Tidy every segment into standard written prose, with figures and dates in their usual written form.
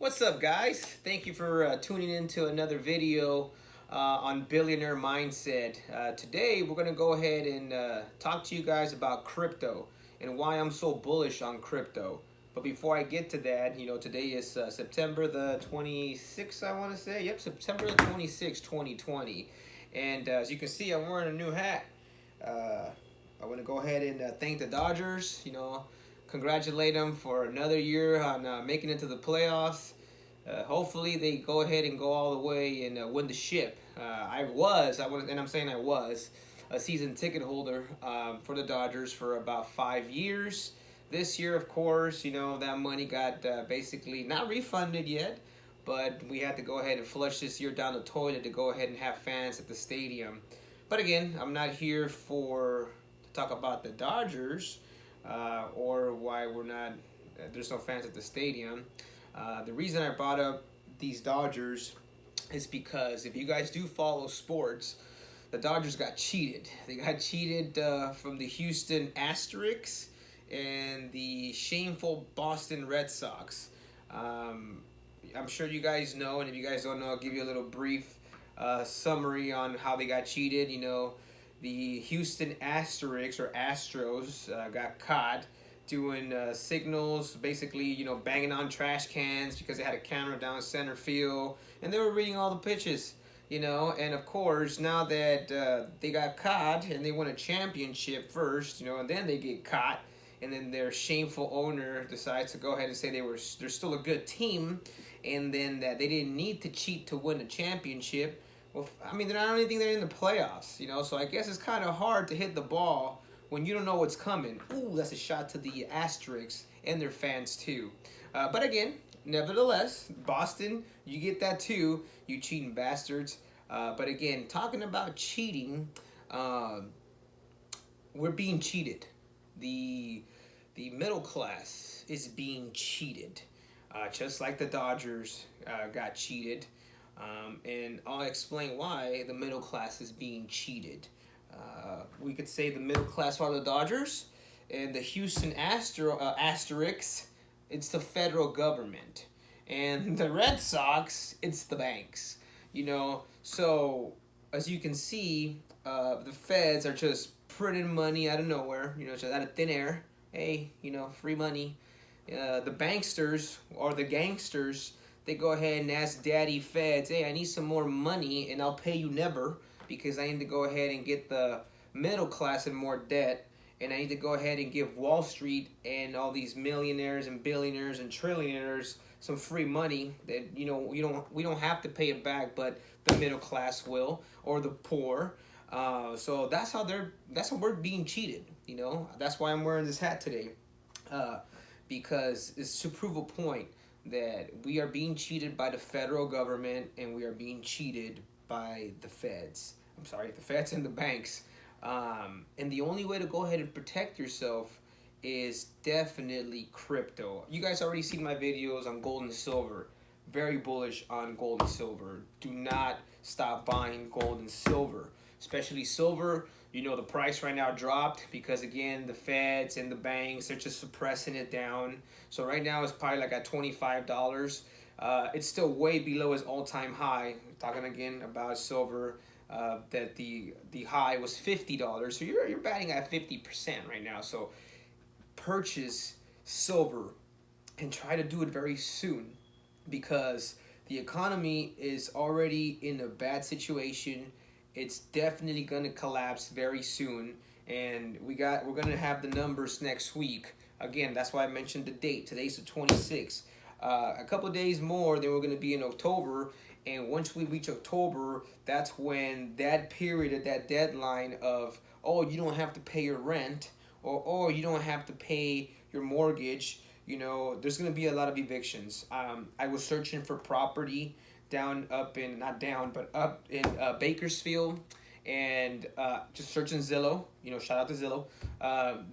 What's up, guys? Thank you for tuning in to another video on billionaire mindset. Today we're going to go ahead and talk to you guys about crypto and why I'm so bullish on crypto. But before I get to that, today is September the 26th, I want to say. Yep, September the 26th, 2020. And as you can see, I'm wearing a new hat. I want to go ahead and thank the Dodgers, congratulate them for another year on making it to the playoffs. Hopefully they go ahead and go all the way and win the ship. I was a season ticket holder for the Dodgers for about 5 years. This year, of course, that money got basically not refunded yet, but we had to go ahead and flush this year down the toilet to go ahead and have fans at the stadium. But again, I'm not here to talk about the Dodgers or why there's no fans at the stadium. The reason I brought up these Dodgers is because if you guys do follow sports, the Dodgers got cheated. They got cheated from the Houston Asterix and the shameful Boston Red Sox. I'm sure you guys know, and if you guys don't know, I'll give you a little brief summary on how they got cheated. The Houston Asterix or Astros got caught doing signals, basically, banging on trash cans because they had a camera down center field, and they were reading all the pitches, and of course, now that they got caught and they won a championship first, and then they get caught, and then their shameful owner decides to go ahead and say they're still a good team, and then that they didn't need to cheat to win a championship. Well, I mean, I don't even think they're in the playoffs, so I guess it's kind of hard to hit the ball when you don't know what's coming. Ooh, that's a shot to the Asterix and their fans too. But again, nevertheless, Boston, you get that too, you cheating bastards. But again, talking about cheating, we're being cheated. The middle class is being cheated, just like the Dodgers got cheated. And I'll explain why the middle class is being cheated. We could say the middle class are the Dodgers, and the Houston Asterix, it's the federal government, and the Red Sox, it's the banks. So as you can see, the feds are just printing money out of nowhere, just out of thin air. Hey, free money. The banksters or the gangsters, they go ahead and ask daddy feds, hey, I need some more money and I'll pay you never, because I need to go ahead and get the middle class in more debt, and I need to go ahead and give Wall Street and all these millionaires and billionaires and trillionaires some free money that we don't have to pay it back, but the middle class will, or the poor. So that's how we're being cheated. That's why I'm wearing this hat today, because it's to prove a point that we are being cheated by the federal government and we are being cheated by the feds. I'm sorry, the feds and the banks. And the only way to go ahead and protect yourself is definitely crypto. You guys already seen my videos on gold and silver. Very bullish on gold and silver. Do not stop buying gold and silver, especially silver. The price right now dropped because, again, the feds and the banks are just suppressing it down. So right now it's probably like at $25. It's still way below its all-time high. Talking again about silver, that the high was $50. So you're batting at 50% right now. So purchase silver and try to do it very soon, because the economy is already in a bad situation. It's definitely going to collapse very soon, and we're going to have the numbers next week. Again, that's why I mentioned the date. Today's the 26th. A couple of days more, then we're going to be in October, and once we reach October, that's when that period of that deadline of, oh, you don't have to pay your rent, or oh, you don't have to pay your mortgage, there's going to be a lot of evictions. I was searching for property up in Bakersfield, and just searching Zillow, shout out to Zillow.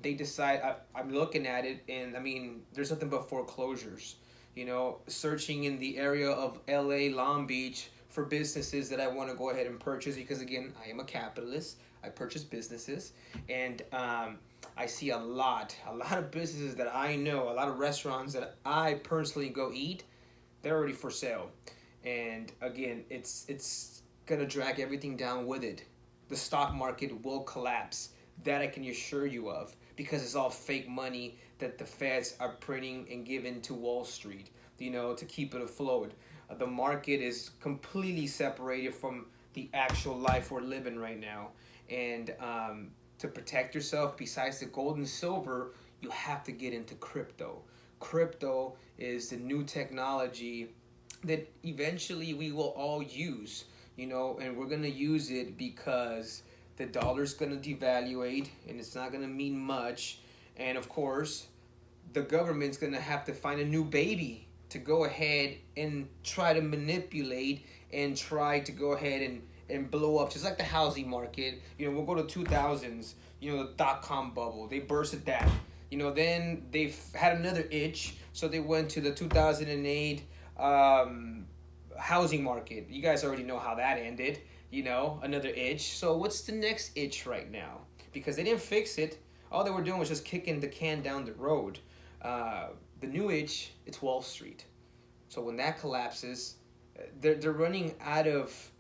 They decide, I'm looking at it, and I mean, there's nothing but foreclosures. Searching in the area of LA, Long Beach for businesses that I want to go ahead and purchase, because again, I am a capitalist. I purchase businesses, and I see a lot of businesses that I know, a lot of restaurants that I personally go eat. they're already for sale. And again, it's gonna drag everything down with it. The stock market will collapse. That I can assure you of, because it's all fake money that the feds are printing and giving to Wall Street, to keep it afloat. The market is completely separated from the actual life we're living right now. And to protect yourself, besides the gold and silver, you have to get into crypto. Crypto is the new technology that eventually we will all use, and we're going to use it because the dollar's going to devaluate and it's not going to mean much. And of course, the government's going to have to find a new baby to go ahead and try to manipulate and try to go ahead and blow up, just like the housing market. We'll go to 2000s, the dot-com bubble. They bursted that. Then they've had another itch, so they went to the 2008 housing market. You guys already know how that ended. Another itch. So what's the next itch right now? Because they didn't fix it. All they were doing was just kicking the can down the road. The new itch, it's Wall Street. So when that collapses, they're running out of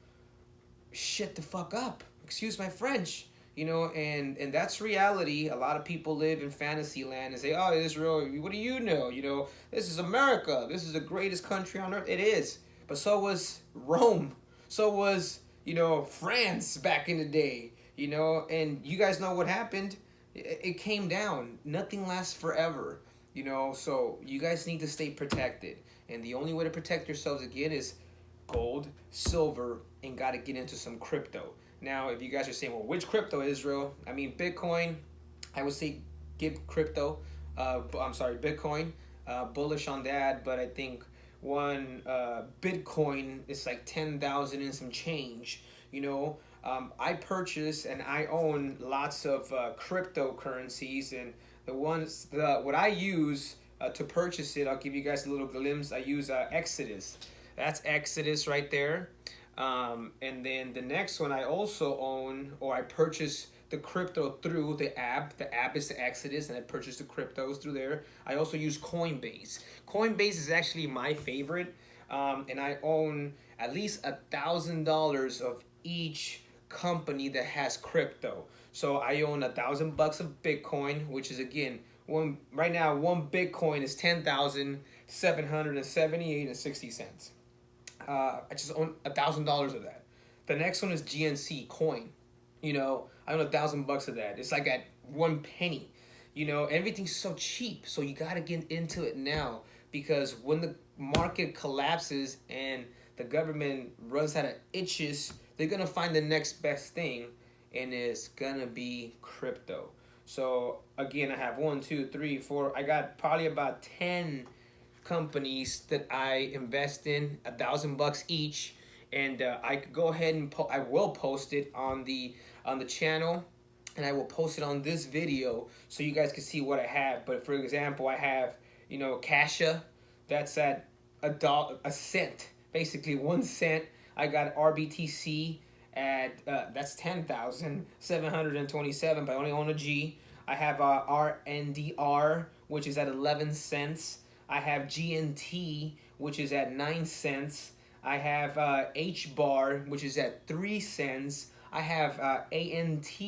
shit to fuck up. Excuse my French. And that's reality. A lot of people live in fantasy land and say, oh, Israel, what do you know? This is America. This is the greatest country on earth. It is. But so was Rome. So was, France back in the day, and you guys know what happened. It came down. Nothing lasts forever, so you guys need to stay protected. And the only way to protect yourselves again is gold, silver, and got to get into some crypto. Now, if you guys are saying, well, which crypto, Israel? I mean, Bitcoin, I would say give crypto. Bitcoin, bullish on that, but I think one Bitcoin is like 10,000 and some change. I purchase and I own lots of cryptocurrencies, and what I use to purchase it, I'll give you guys a little glimpse. I use Exodus. That's Exodus right there. And then the next one I also own, or I purchase the crypto through the app. The app is the Exodus, and I purchase the cryptos through there. I also use Coinbase. Coinbase is actually my favorite, and I own at least $1,000 of each company that has crypto. So I own $1,000 of Bitcoin, which is again right now one Bitcoin is 10,778.60 cents. I just own $1,000 of that. The next one is GNC coin. I own $1,000 of that. It's like at 1 penny. Everything's so cheap. So you gotta get into it now, because when the market collapses and the government runs out of itches, they're gonna find the next best thing, and it's gonna be crypto. So again, I have 1, 2, 3, 4. I got probably about 10 companies that I invest in, $1,000 each, and I could go ahead and I will post it on the channel, and I will post it on this video so you guys can see what I have. But for example, I have Casha, that's at a cent, basically 1 cent. I got RBTC at that's 10,727, but I only own a G. I have RNDR, which is at 11 cents. I have GNT, which is at 9 cents. I have HBAR, which is at 3 cents. I have ANT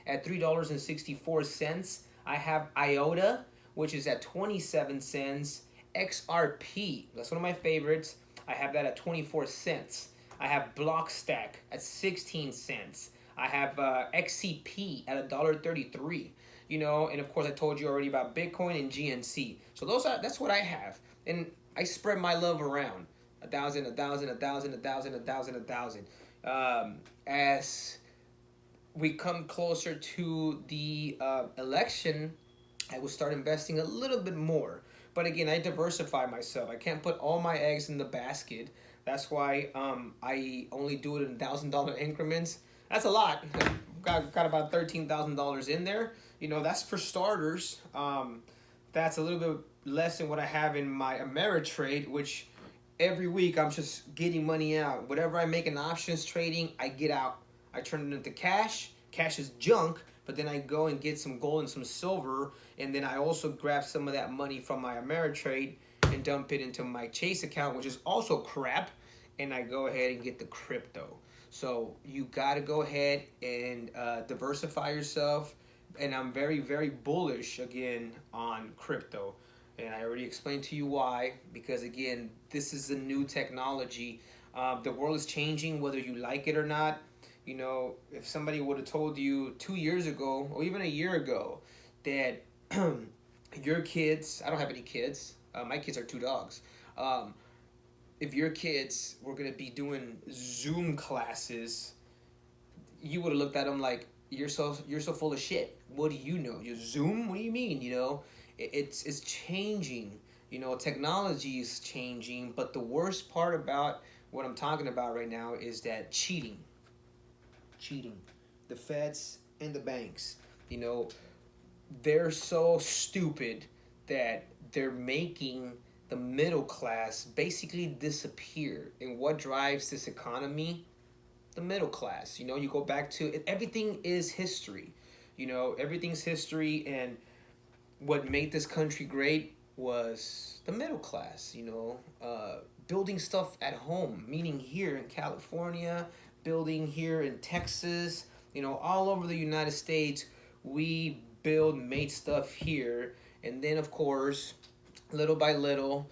at $3.64. I have IOTA, which is at 27 cents. XRP, that's one of my favorites. I have that at 24 cents. I have Blockstack at 16 cents. I have XCP at $1.33. And of course I told you already about Bitcoin and GNC. So that's what I have. And I spread my love around. 1,000, 1,000, 1,000, 1,000, 1,000, 1,000. As we come closer to the election, I will start investing a little bit more. But again, I diversify myself. I can't put all my eggs in the basket. That's why I only do it in $1,000 increments. That's a lot. Got about $13,000 in there. That's for starters. That's a little bit less than what I have in my Ameritrade, which every week I'm just getting money out. Whatever I make in options trading, I get out. I turn it into cash. Cash is junk, but then I go and get some gold and some silver, and then I also grab some of that money from my Ameritrade, and dump it into my Chase account, which is also crap, and I go ahead and get the crypto. So you got to go ahead and diversify yourself. And I'm very, very bullish again on crypto. And I already explained to you why. Because again, this is a new technology. The world is changing whether you like it or not. You know, if somebody would have told you 2 years ago or even a year ago that your kids, I don't have any kids, my kids are two dogs. If your kids were going to be doing Zoom classes, you would have looked at them like, you're so full of shit. What do you know? You Zoom? What do you mean? You know, it's changing. You know, technology is changing, but the worst part about what I'm talking about right now is that cheating, the feds and the banks. You know, they're so stupid that they're making the middle class basically disappear. And what drives this economy? The middle class. You know, you go back to everything is history. You know, everything's history, and what made this country great was the middle class. You know, building stuff at home, meaning here in California, building here in Texas. You know, all over the United States, we made stuff here, and then of course, little by little,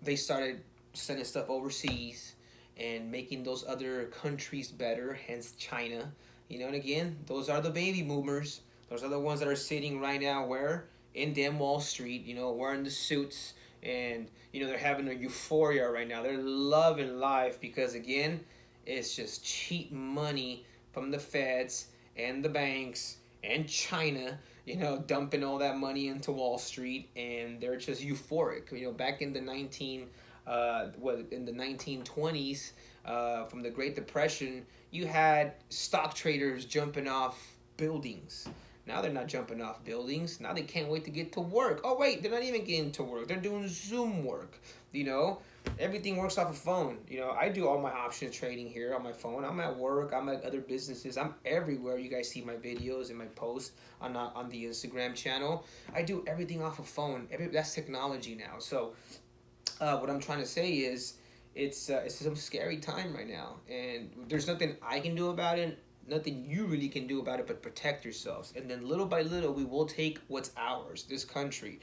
they started sending stuff overseas and making those other countries better, hence China. You know, and again, those are the baby boomers. Those are the ones that are sitting right now where? In damn Wall Street, you know, wearing the suits, and, you know, they're having a euphoria right now. They're loving life because, again, it's just cheap money from the feds and the banks and China, you know, dumping all that money into Wall Street, and they're just euphoric. You know, back in the 1920s, from the Great Depression, you had stock traders jumping off buildings. Now they're not jumping off buildings. Now they can't wait to get to work. Oh wait, they're not even getting to work. They're doing Zoom work. You know, everything works off a phone. You know, I do all my options trading here on my phone. I'm at work. I'm at other businesses. I'm everywhere. You guys see my videos and my posts on the Instagram channel. I do everything off a phone. That's technology now. So what I'm trying to say is it's some scary time right now, and there's nothing I can do about it. Nothing you really can do about it but protect yourselves. And then little by little, we will take what's ours, this country.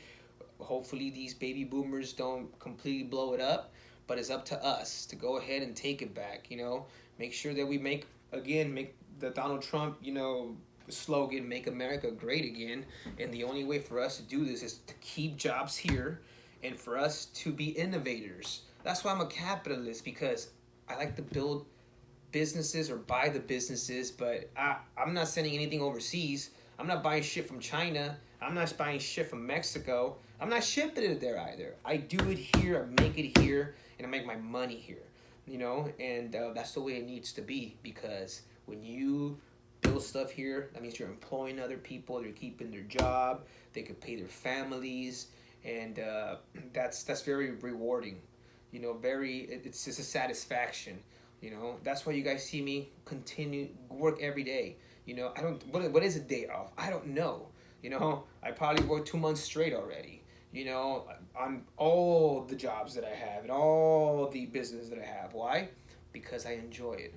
Hopefully these baby boomers don't completely blow it up, but it's up to us to go ahead and take it back, you know. Make sure that we make the Donald Trump, you know, slogan, make America great again. And the only way for us to do this is to keep jobs here and for us to be innovators. That's why I'm a capitalist, because I like to build businesses or buy the businesses, but I'm not sending anything overseas. I'm not buying shit from China. I'm not buying shit from Mexico. I'm not shipping it there either. I do it here, I make it here, and I make my money here, you know, and that's the way it needs to be, because when you build stuff here, that means you're employing other people, they're keeping their job, they could pay their families, and that's very rewarding, you know, it's just a satisfaction. You know, that's why you guys see me continue work every day. You know, what is a day off? I don't know. You know, I probably worked 2 months straight already. You know, on all the jobs that I have and all the business that I have. Why? Because I enjoy it.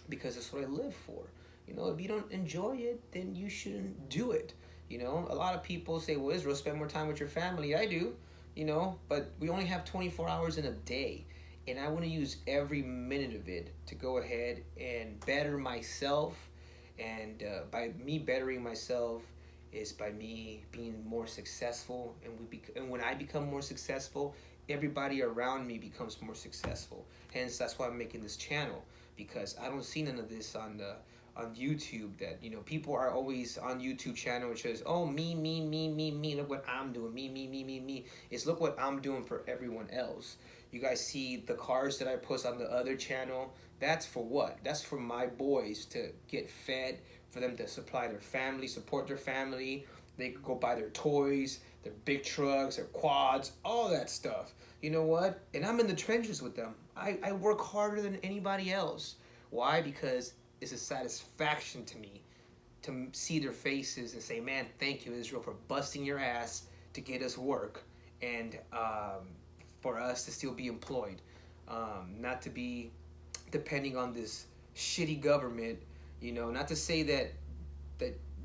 Because that's what I live for. You know, if you don't enjoy it, then you shouldn't do it. You know, a lot of people say, well, Israel, spend more time with your family. I do, you know, but we only have 24 hours in a day. And I want to use every minute of it to go ahead and better myself. And by me bettering myself is by me being more successful. And when I become more successful, everybody around me becomes more successful. Hence, that's why I'm making this channel, because I don't see none of this on YouTube. That, you know, people are always on YouTube channel which says, oh, me, look what I'm doing, me. It's look what I'm doing for everyone else. You guys see the cars that I post on the other channel. That's for what? That's for my boys to get fed, for them to support their family. They could go buy their toys, their big trucks, their quads, all that stuff. You know what? And I'm in the trenches with them. I work harder than anybody else. Why? Because it's a satisfaction to me to see their faces and say, man, thank you, Israel, for busting your ass to get us work. and for us to still be employed, not to be depending on this shitty government. You know, not to say that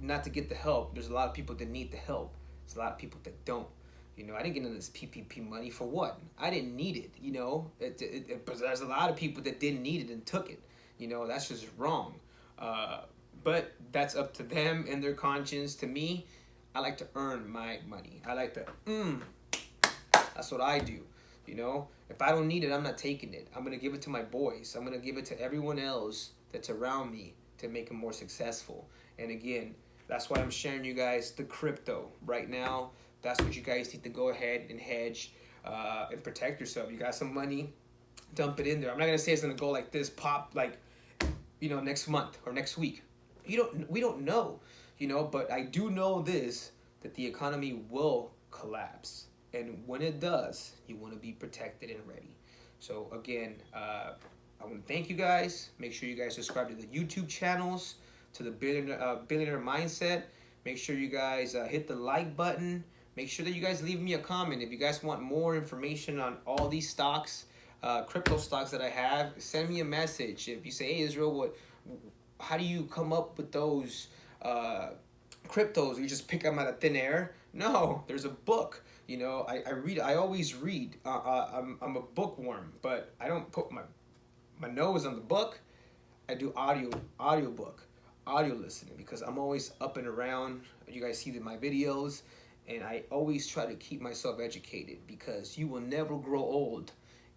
not to get the help. There's a lot of people that need the help. There's a lot of people that don't. You know, I didn't get into this PPP money for what? I didn't need it. You know, but there's a lot of people that didn't need it and took it. You know, that's just wrong. But that's up to them and their conscience. To me, I like to earn my money. I like to, that's what I do. You know, if I don't need it, I'm not taking it. I'm going to give it to my boys. I'm going to give it to everyone else that's around me to make them more successful. And again, that's why I'm sharing you guys the crypto right now. That's what you guys need to go ahead and hedge and protect yourself. You got some money, dump it in there. I'm not going to say it's going to go like this, pop like, you know, next month or next week. We don't know, you know, but I do know this, that the economy will collapse. And when it does, you want to be protected and ready. So again, I want to thank you guys. Make sure you guys subscribe to the YouTube channels, to the Billionaire Mindset. Make sure you guys hit the like button. Make sure that you guys leave me a comment. If you guys want more information on all these stocks, crypto stocks that I have, send me a message. If you say, hey, Israel, how do you come up with those cryptos? You just pick them out of thin air? No, there's a book. You know, I read. I always read. I'm a bookworm, but I don't put my nose on the book. I do audiobook, audio listening, because I'm always up and around. You guys see my videos, and I always try to keep myself educated, because you will never grow old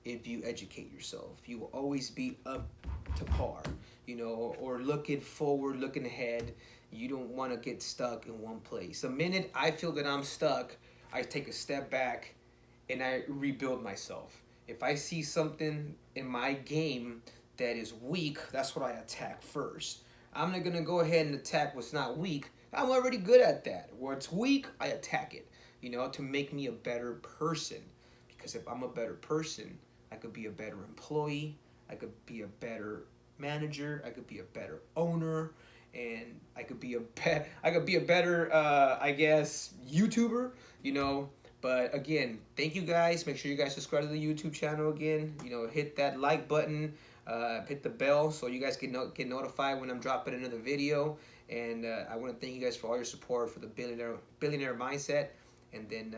if you educate yourself. You will always be up to par, you know, or looking forward, looking ahead. You don't want to get stuck in one place. The minute I feel that I'm stuck, I take a step back and I rebuild myself. If I see something in my game that is weak, that's what I attack first. I'm not going to go ahead and attack what's not weak. I'm already good at that. Where it's weak, I attack it, you know, to make me a better person. Because if I'm a better person, I could be a better employee. I could be a better manager. I could be a better owner. And I could be a better, I guess, YouTuber, you know. But again, thank you guys. Make sure you guys subscribe to the YouTube channel again. You know, hit that like button, hit the bell so you guys get notified when I'm dropping another video. And I want to thank you guys for all your support for the Billionaire Mindset. And then